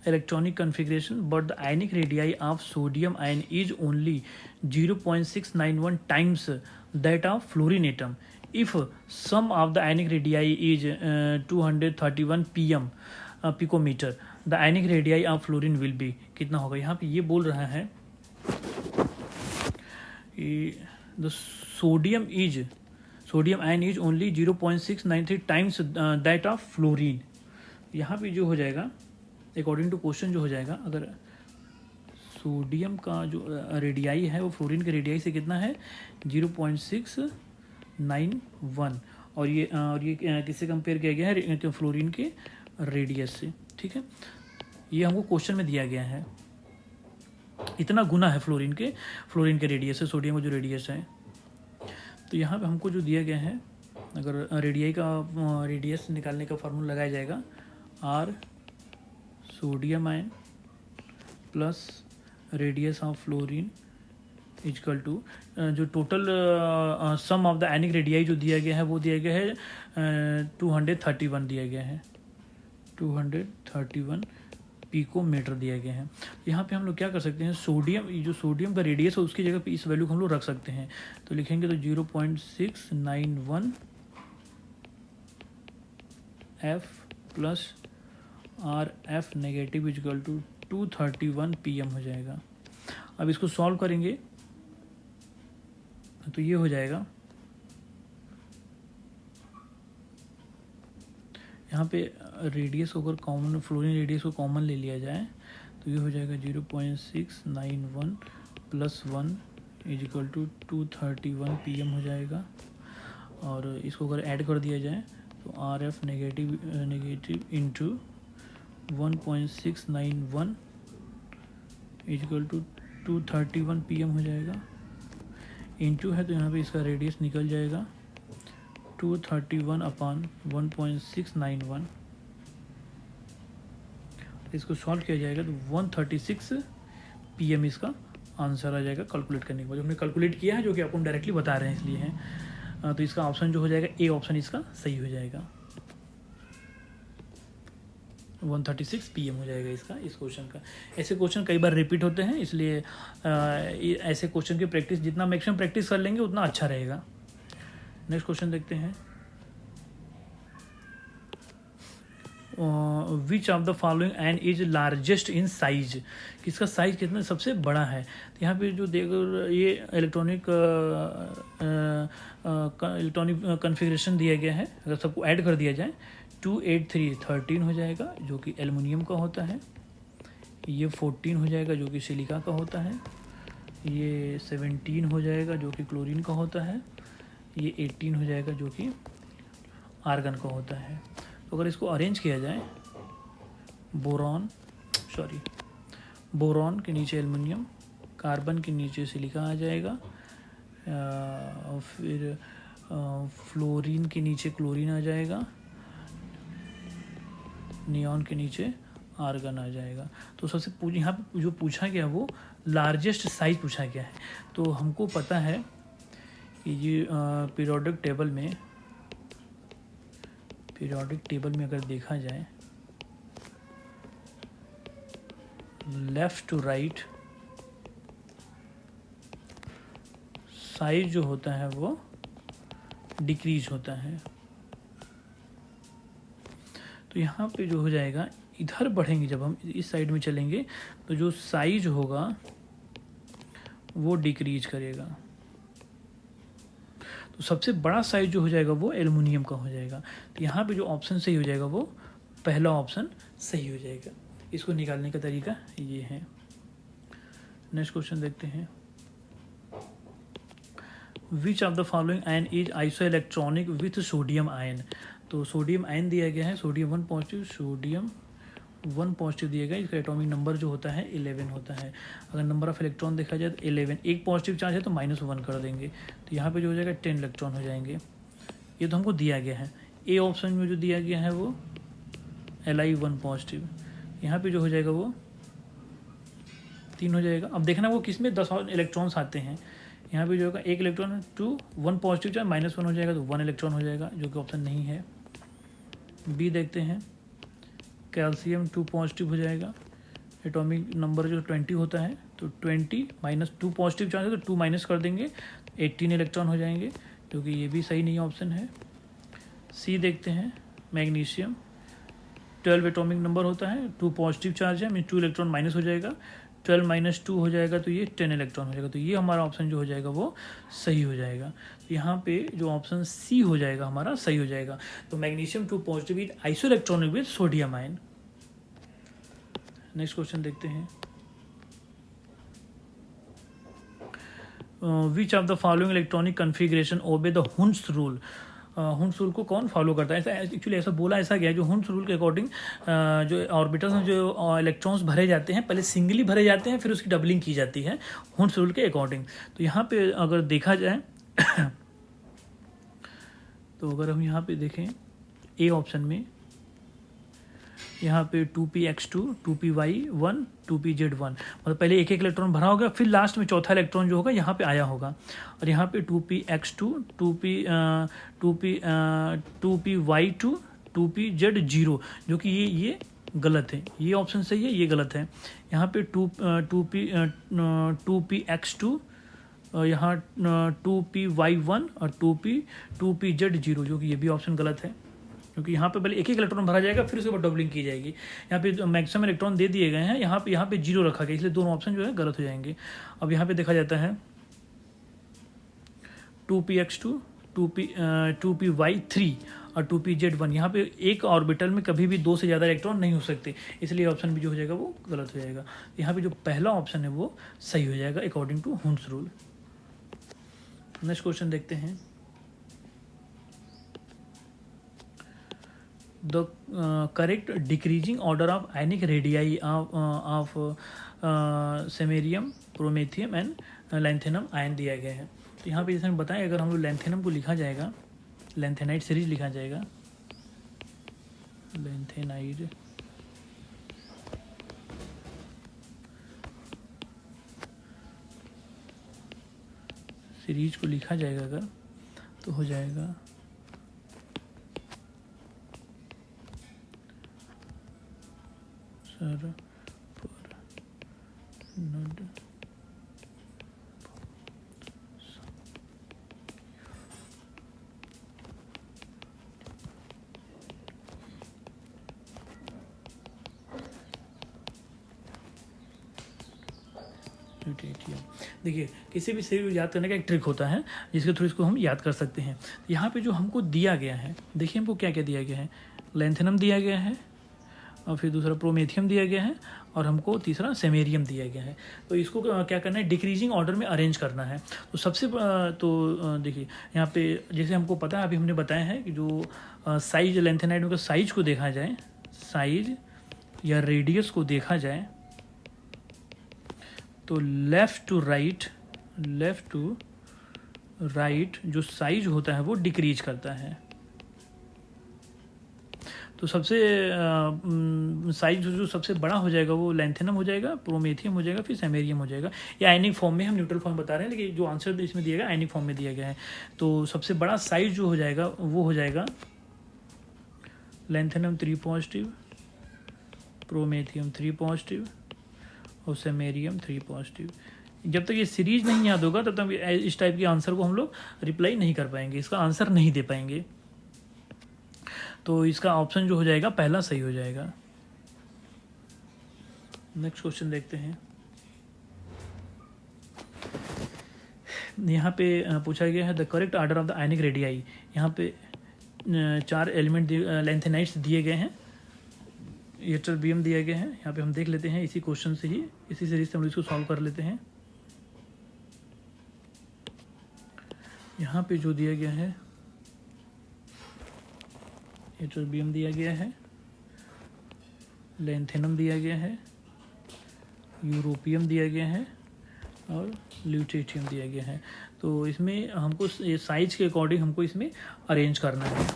electronic configuration, but the ionic radii of sodium ion is only 0.691 times that of fluorine atom. If sum of the ionic radii is 231 pm picometer, the ionic radii of fluorine will be, कितना होगा। यहाँ पे ये बोल रहा है the sodium ion is only 0.693 times that of fluorine. यहाँ पे जो हो जाएगा अकॉर्डिंग टू क्वेश्चन जो हो जाएगा, अगर सोडियम का जो रेडियाई है वो फ्लोरीन के रेडियाई से कितना है 0.691, और ये किससे कंपेयर किया गया है फ्लोरीन के रेडियस से। ठीक है, ये हमको क्वेश्चन में दिया गया है, इतना गुना है फ्लोरीन के रेडियस से सोडियम का जो रेडियस है। तो यहाँ पे हमको जो दिया गया है, अगर रेडियाई का रेडियस निकालने का फार्मूला लगाया जाएगा, r sodium ion plus radius of fluorine equal to जो total sum of the ionic radii जो दिया गया है वो दिया गया है 231 दिया गया है, 231 पिकोमीटर दिया गया है। यहाँ पे हम लोग क्या कर सकते हैं, जो सोडियम का रेडियस है उसकी जगह पे इस वैल्यू को हम लोग रख सकते हैं। तो लिखेंगे तो 0.691 F plus R F negative equal to 231 PM हो जाएगा। अब इसको सॉल्व करेंगे तो ये हो जाएगा, यहाँ पे रेडियस अगर कॉमन फ्लोरीन रेडियस को कॉमन ले लिया जाए तो ये हो जाएगा 0.691 प्लस 1 इजिकल टू 231 PM हो जाएगा। और इसको अगर ऐड कर दिया जाए तो R F negative into 1.691 equal to 231 PM हो जाएगा। इंटू है तो यहाँ पे इसका रेडियस निकल जाएगा 231 अपान 1.691। इसको सॉल्व किया जाएगा तो 136 PM इसका आंसर आ जाएगा कैलकुलेट करने के बाद। हमने कैलकुलेट किया है जो कि आपको डायरेक्टली बता रहे हैं इसलिए हैं। तो इसका ऑप्शन जो हो जाएगा ए ऑप्शन इसका सही हो जाएगा, 136 PM हो जाएगा इसका इस क्वेश्चन का। ऐसे क्वेश्चन कई बार रिपीट होते हैं, इसलिए ऐसे क्वेश्चन की प्रैक्टिस जितना मैक्सिमम प्रैक्टिस कर लेंगे उतना अच्छा रहेगा। नेक्स्ट क्वेश्चन देखते हैं, which of the following and is largest in size, किसका साइज कितना सबसे बड़ा है। तो यहाँ पे जो देखो ये इलेक्ट्रॉनिक कन्फिग्रेशन दिया गया है, अगर सबको ऐड कर दिया जाए 283 13 हो जाएगा जो कि एल्युमिनियम का होता है, ये 14 हो जाएगा जो कि सिलिका का होता है, ये 17 हो जाएगा जो कि क्लोरीन का होता है, ये 18 हो जाएगा जो कि आर्गन का होता है। तो अगर इसको अरेंज किया जाए, बोरॉन के नीचे एल्युमिनियम, कार्बन के नीचे सिलिका आ जाएगा, और फिर फ्लोरीन के नीचे क्लोरीन आ जाएगा, नियॉन के नीचे आर्गन आ जाएगा। तो सबसे यहाँ पे जो पूछा गया वो लार्जेस्ट साइज पूछा गया है। तो हमको पता है कि ये पीरियोडिक टेबल में अगर देखा जाए लेफ्ट टू राइट साइज जो होता है वो डिक्रीज होता है। तो यहाँ पे जो हो जाएगा, इधर बढ़ेंगे जब हम इस साइड में चलेंगे तो जो साइज होगा वो डिक्रीज करेगा। तो सबसे बड़ा साइज जो हो जाएगा वो एल्युमिनियम का हो जाएगा। तो यहाँ पे जो ऑप्शन सही हो जाएगा वो पहला ऑप्शन सही हो जाएगा। इसको निकालने का तरीका ये है। नेक्स्ट क्वेश्चन देखते हैं, which of the following ion is iso electronic with sodium ion. तो सोडियम आयन दिया गया है, सोडियम 1 पॉजिटिव दिया गया है। इसका एटॉमिक नंबर जो होता है 11 होता है। अगर नंबर ऑफ इलेक्ट्रॉन देखा जाए तो 11, एक पॉजिटिव चार्ज है तो -1 कर देंगे, तो यहाँ पे जो हो जाएगा 10 इलेक्ट्रॉन हो जाएंगे। ये तो हमको दिया गया है। ए ऑप्शन में जो दिया गया है वो Li1 पॉजिटिव, यहाँ पे जो हो जाएगा वो 3 हो जाएगा। अब देखना वो किस में 10 इलेक्ट्रॉन्स आते हैं। यहाँ पे जो होगा 1 इलेक्ट्रॉन 1 पॉजिटिव चार्ज -1 हो जाएगा तो 1 इलेक्ट्रॉन हो जाएगा, जो कि ऑप्शन नहीं है। बी देखते हैं, कैल्शियम 2 पॉजिटिव हो जाएगा। एटॉमिक नंबर जो 20 होता है तो 20 -2 पॉजिटिव चार्ज है तो 2 माइनस कर देंगे, 18 इलेक्ट्रॉन हो जाएंगे, जो कि ये भी सही नहीं ऑप्शन है। सी देखते हैं, मैग्नीशियम 12 एटॉमिक नंबर होता है, 2 पॉजिटिव चार्ज है, मीन 2 इलेक्ट्रॉन माइनस हो जाएगा, 12 माइनस 2 हो जाएगा तो ये 10 इलेक्ट्रॉन हो जाएगा। तो ये हमारा ऑप्शन जो हो जाएगा वो सही हो जाएगा। तो यहाँ पे जो ऑप्शन सी हो जाएगा हमारा सही हो जाएगा। तो magnesium 2 positive with iso electronic with sodium ion. Next question देखते हैं। Which of the following electronic configuration obey the हुंस rule. हुंस rule को कौन फॉलो करता है? ऐसा एक्चुअली ऐसा बोला ऐसा गया है, जो हुंस रूल के अकॉर्डिंग जो ऑर्बिटल्स में जो इलेक्ट्रॉन्स भरे जाते हैं पहले सिंगली भरे जाते हैं, फिर उसकी डबलिंग की जाती है हुंस रूल के अकॉर्डिंग। तो यहाँ पे अगर देखा जाए तो अगर हम यहाँ पे देखें ए ऑप्शन में, यहाँ पे 2px2, 2py1, 2pz1, मतलब पहले एक एक इलेक्ट्रॉन भरा होगा, फिर लास्ट में चौथा इलेक्ट्रॉन जो होगा यहाँ पे आया होगा। और यहाँ पे 2px2, 2py2, 2pz0, जो कि ये गलत है, ये ऑप्शन सही है, ये गलत है। यहाँ पे 2px2, यहाँ 2py1 और 2pz0, जो कि ये भी ऑप्शन गलत है, क्योंकि यहाँ पे पहले एक एक इलेक्ट्रॉन भरा जाएगा, फिर उसके बाद डबलिंग की जाएगी। यहाँ पे मैक्सिमम इलेक्ट्रॉन दे दिए गए हैं, यहाँ पे 0 रखा गया, इसलिए दोनों ऑप्शन जो है गलत हो जाएंगे। अब यहाँ पे देखा जाता है 2px2, 2py3 और 2pz1, यहाँ पे एक ऑर्बिटल में कभी भी 2 से ज़्यादा इलेक्ट्रॉन नहीं हो सकते, इसलिए ऑप्शन भी जो हो जाएगा वो गलत हो जाएगा। यहाँ पे जो पहला ऑप्शन है वो सही हो जाएगा according to Hund's rule. Next question देखते हैं। The correct decreasing order of ionic radii of samarium, promethium and lanthanum ion दिया गया है। तो यहाँ पे जैसे हम बताएं, अगर हम लोग लैंथेनम को लिखा जाएगा, लैंथेनाइड सीरीज लिखा जाएगा, लैंथेनाइड सीरीज को लिखा जाएगा अगर, तो हो जाएगा सर पर नड देखिए, किसी भी शरीर को याद करने का एक ट्रिक होता है जिसके थ्रू इसको हम याद कर सकते हैं। यहाँ पे जो हमको दिया गया है, देखिए हमको क्या क्या दिया गया है, लैंथेनम दिया गया है, और फिर दूसरा प्रोमेथियम दिया गया है, और हमको तीसरा सेमेरियम दिया गया है। तो इसको क्या करना है, डिक्रीजिंग ऑर्डर में अरेंज करना है। तो सबसे तो देखिए यहाँ पे जैसे हमको पता है, अभी हमने बताया है कि जो साइज लैंथेनाइड का साइज को देखा जाए, साइज या रेडियस को देखा जाए, तो लेफ़्ट टू राइट जो साइज होता है वो डिक्रीज करता है। तो सबसे साइज जो सबसे बड़ा हो जाएगा वो लैंथेनम हो जाएगा, प्रोमेथियम हो जाएगा, फिर सेमेरियम हो जाएगा। ये आयनिक फॉर्म में, हम न्यूट्रल फॉर्म बता रहे हैं, लेकिन जो आंसर इसमें दिया गया आयनिक फॉर्म में दिया गया है। तो सबसे बड़ा साइज जो हो जाएगा वो हो जाएगा लैंथेनम 3 पॉजिटिव, प्रोमेथियम 3 पॉजिटिव और सेमेरियम 3 पॉजिटिव। जब तक ये सीरीज नहीं याद होगा तब तक इस टाइप के आंसर को हम लोग रिप्लाई नहीं कर पाएंगे, इसका आंसर नहीं दे पाएंगे। तो इसका ऑप्शन जो हो जाएगा पहला सही हो जाएगा। नेक्स्ट क्वेश्चन देखते हैं। यहाँ पे पूछा गया है the correct order of the ionic radii. यहाँ पे 4 एलिमेंट लैंथेनाइड्स दिए गए हैं, यट्रबियम दिया गया है। यहाँ पे हम देख लेते हैं इसी क्वेश्चन से ही, इसी सीरीज से हम इसको सॉल्व कर लेते हैं। यहाँ पे जो दिया गया है, यट्रबियम दिया गया है, लैंथेनम दिया गया है, यूरोपियम दिया गया है और ल्यूटेशियम दिया गया है। तो इसमें हमको साइज के अकॉर्डिंग हमको इसमें अरेंज करना है।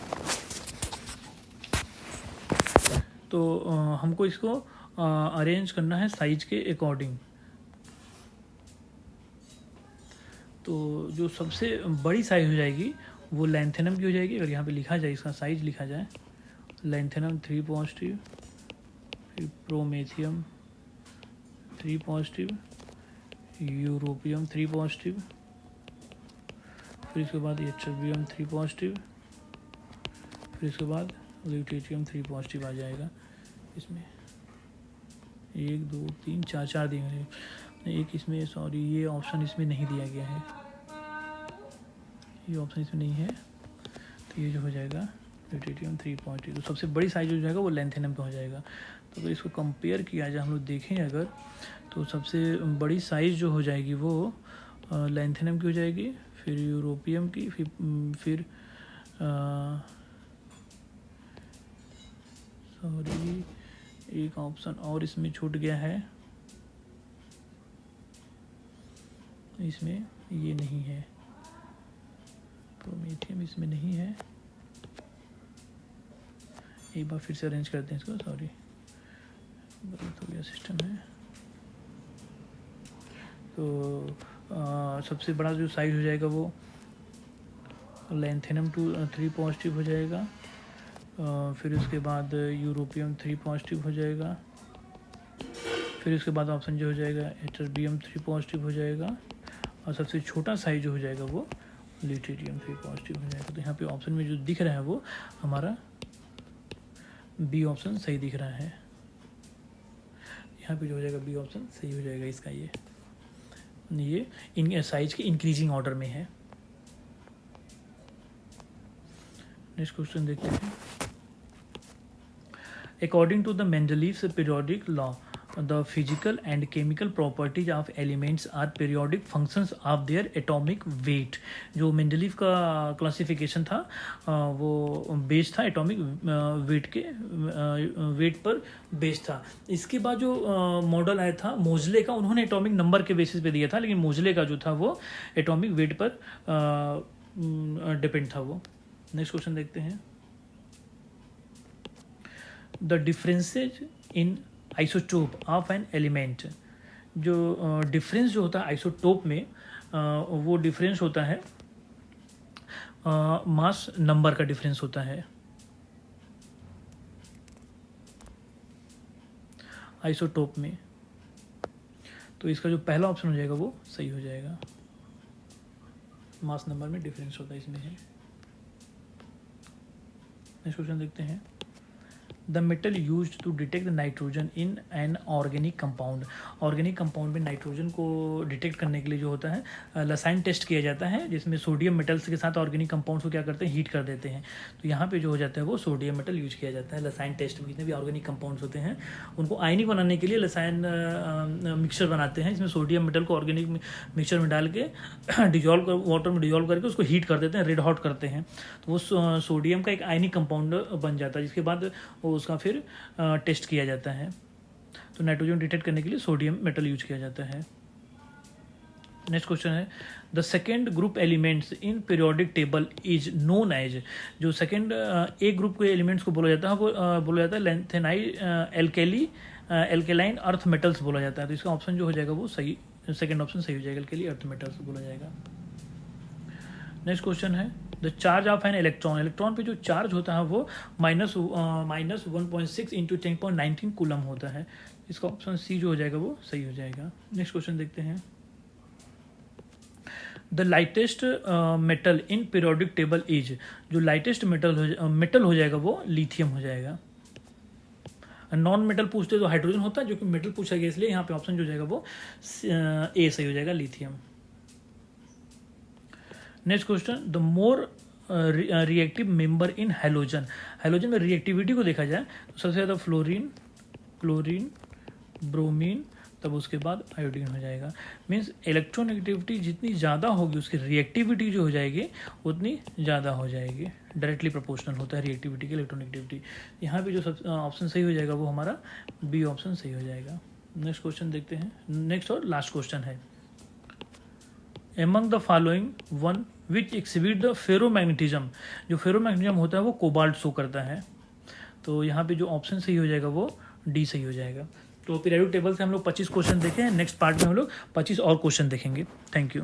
तो हमको इसको अरेंज करना है साइज के अकॉर्डिंग। तो जो सबसे बड़ी साइज हो जाएगी वो लैंथेनम की हो जाएगी। अगर यहाँ पे लिखा जाए, इसका साइज लिखा जाए, लैंथेनम 3 पॉजिटिव, फिर प्रोमेथियम 3 पॉजिटिव, यूरोपियम 3 पॉजिटिव, फिर इसके बाद यट्रबियम 3 पॉजिटिव, फिर इसके बाद ल्यूटेशियम 3 पॉजिटिव आ जाएगा। इसमें 1 2 3 4 दिए गए, एक इसमें सॉरी ये ऑप्शन इसमें नहीं दिया गया है, ये ऑप्शन इसमें नहीं है, तो ये जो हो जाएगा ड्यूटेरियम 3.2। तो सबसे बड़ी साइज हो जाएगा वो लैंथेनम का हो जाएगा। तो अगर इसको कंपेयर किया जाए हम लोग देखें अगर, तो सबसे बड़ी साइज़ जो हो जाएगी वो लैंथेनम की हो जाएगी, फिर यूरोपियम की, फिर सॉरी एक ऑप्शन और इसमें छूट गया है, इसमें ये नहीं है, प्रोमेथियम इसमें नहीं है। एक बार फिर से अरेंज करते हैं इसको, सॉरी गलत हो गया सिस्टम है। तो सबसे बड़ा जो साइज हो जाएगा वो लैंथेनम 3 पॉजिटिव हो जाएगा, फिर उसके बाद यूरोपियम 3 पॉजिटिव हो जाएगा, फिर उसके बाद ऑप्शन जो हो जाएगा एटर्बियम 3 पॉजिटिव हो जाएगा, और सबसे छोटा साइज जो हो जाएगा वो ल्यूटेरियम 3 पॉजिटिव हो जाएगा। तो यहाँ पे ऑप्शन में जो दिख रहा है वो हमारा बी ऑप्शन सही दिख रहा है। यहाँ पे जो हो जाएगा बी ऑप्शन सही हो जाएगा इसका। ये इन साइज के इंक्रीजिंग ऑर्डर में है। नेक्स्ट क्वेश्चन देखते हैं। According to the Mendeleev's periodic law the physical and chemical properties of elements are periodic functions of their atomic weight. जो मेंडलीव का क्लासिफिकेशन था वो बेस्ड था एटॉमिक वेट के वेट पर बेस्ड था। इसके बाद जो मॉडल आया था मोजले का, उन्होंने एटॉमिक नंबर के बेसिस पे दिया था, लेकिन मोजले का जो था वो एटॉमिक वेट पर डिपेंड था वो। नेक्स्ट क्वेश्चन देखते हैं। The differences in isotope of an element. जो डिफरेंस जो होता है आइसोटोप में वो डिफरेंस होता है मास नंबर का डिफरेंस होता है आइसोटोप में। तो इसका जो पहला ऑप्शन हो जाएगा वो सही हो जाएगा, मास नंबर में डिफरेंस होता है इसमें है। नेक्स्ट क्वेश्चन देखते हैं। The metal use to detect the nitrogen in an organic compound. Organic compound में नाइट्रोजन को डिटेक्ट करने के लिए जो होता है लसाइन टेस्ट किया जाता है, जिसमें सोडियम मेटल्स के साथ ऑर्गेनिक कंपाउंड्स को क्या करते हैं, हीट कर देते हैं। तो यहाँ पे जो हो जाता है वो सोडियम मेटल यूज किया जाता है लसाइन टेस्ट में। जितने भी ऑर्गेनिक कंपाउंड्स होते हैं उनको आयनिक बनाने के लिए लसाइन मिक्सचर बनाते हैं, इसमें सोडियम मेटल को ऑर्गेनिक मिक्सचर में डाल के डिजॉल्व वाटर में डिजॉल्व करके उसको हीट कर देते हैं, रेड हॉट करते हैं। तो वो सोडियम का एक आयनिक कंपाउंड बन जाता है, जिसके बाद उसका फिर टेस्ट किया जाता है। तो नाइट्रोजन डिटेक्ट करने के लिए सोडियम मेटल यूज किया जाता है। नेक्स्ट क्वेश्चन है। The second group elements in periodic table is known as. जो सेकेंड एक ग्रुप के एलिमेंट्स को बोला जाता है वो बोला जाता है लैंथेनाइड एल्केलाइन अर्थ मेटल्स बोला जाता है। तो इसका ऑप्शन जो हो जाएगा वो सही, सेकेंड ऑप्शन सही हो जाएगा, एल्केली अर्थ मेटल्स बोला जाएगा। नेक्स्ट क्वेश्चन है। The charge of an electron. Electron पे जो चार्ज होता है वो -1.6 इंटू 10.19 कूलम होता है। इसका ऑप्शन सी जो हो जाएगा वो सही हो जाएगा। नेक्स्ट क्वेश्चन देखते हैं। The lightest metal in periodic table is. जो लाइटेस्ट मेटल हो जाएगा वो लिथियम हो जाएगा। नॉन मेटल पूछते तो हाइड्रोजन होता है, जो कि मेटल पूछा गया इसलिए यहाँ पे ऑप्शन जो हो जाएगा वो ए सही हो जाएगा, lithium. Next question. The more reactive member in halogen. Halogen में रिएक्टिविटी को देखा जाए तो सबसे ज़्यादा फ्लोरीन, क्लोरीन, ब्रोमीन, तब उसके बाद आयोडीन हो जाएगा। मीन्स इलेक्ट्रोनेगेटिविटी जितनी ज़्यादा होगी उसकी रिएक्टिविटी जो हो जाएगी उतनी ज़्यादा हो जाएगी। डायरेक्टली प्रोपोर्शनल होता है रिएक्टिविटी की इलेक्ट्रोनेगेटिविटी। यहाँ पे जो सब ऑप्शन सही हो जाएगा वो हमारा बी ऑप्शन सही हो जाएगा। नेक्स्ट क्वेश्चन देखते हैं। नेक्स्ट और लास्ट क्वेश्चन है। Among the following one which exhibit the ferromagnetism. जो फेरोमैग्नेटिज्म होता है वो कोबाल्ट शो करता है। तो यहाँ पे जो ऑप्शन सही हो जाएगा वो डी सही हो जाएगा। तो पीरियोडिक टेबल से हम लोग 25 क्वेश्चन देखे हैं। नेक्स्ट पार्ट में हम लोग 25 और क्वेश्चन देखेंगे। Thank you.